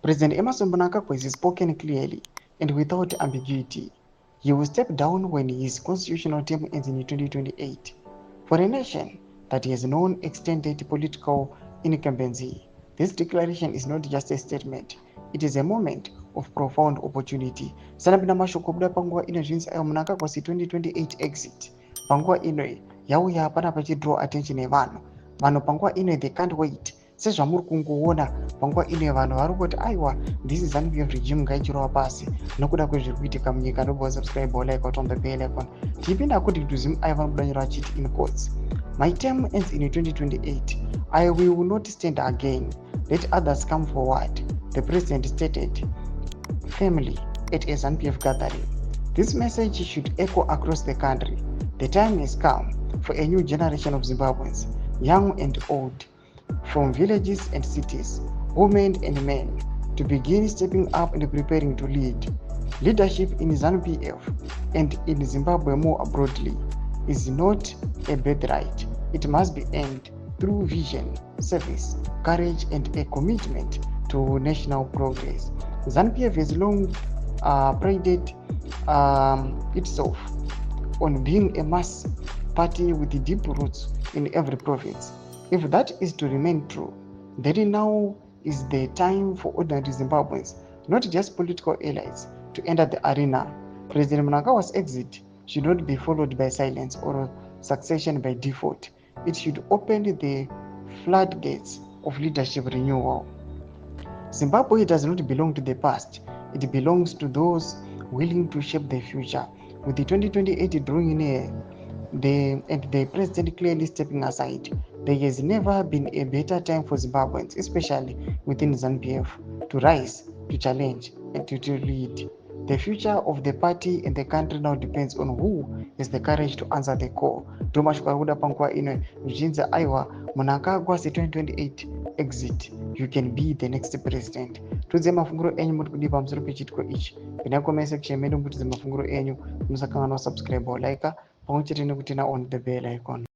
President Emmerson Mnangagwa has spoken clearly and without ambiguity. He will step down when his constitutional term ends in 2028. For a nation that has known extended political incumbency, this declaration is not just a statement, it is a moment of profound opportunity. Sanabina mashoko kuda panguva ino zvinzi ayo Mnangagwa 2028 exit. Panguva ino yauya hapana pachidraw attention yevanhu. Vanhu panguva ino they can't wait. Sezvamuri kungoona panguva ino vanhu vari kuti aiwa this is ZANU-PF regime ngaichirova pasi nokuda kwezviri kuitika munyika. Ndobva subscribe like out on the bell icon. Tipinda kuti kutuzimu aiva vanodanyira vachiti in quotes. My term ends in 2028. I will not stand again. Let others come forward, the president stated firmly at a ZANU-PF gathering. This message should echo across the country. The time has come for a new generation of Zimbabweans, young and old, from villages and cities, women and men, to begin stepping up and preparing to lead. Leadership in ZANU-PF and in Zimbabwe more broadly is not a birthright. It must be earned through vision, service, courage, and a commitment to national progress. ZANU-PF has long prided itself on being a mass party with deep roots in every province. If that is to remain true, then now is the time for ordinary Zimbabweans, not just political allies, to enter the arena. President Mnangagwa's exit should not be followed by silence or succession by default. It should open the floodgates of leadership renewal. Zimbabwe does not belong to the past. It belongs to those willing to shape the future. With the 2028 drawing near, and the president clearly stepping aside, there has never been a better time for Zimbabweans, especially within ZANU-PF, to rise, to challenge, and to lead. The future of the party and the country now depends on who has the courage to answer the call. Tomashukwa kuda panguva ino zvinzi aiwa Mnangagwa 2028 exit, you can be the next president. Tudze mafunguro enyu muri kudi pamusoro pechitiko ichi. Pinda comment section medu mutidze mafunguro enyu, musakanganwa subscribe or like pamwe chete nekuti na on the bell icon.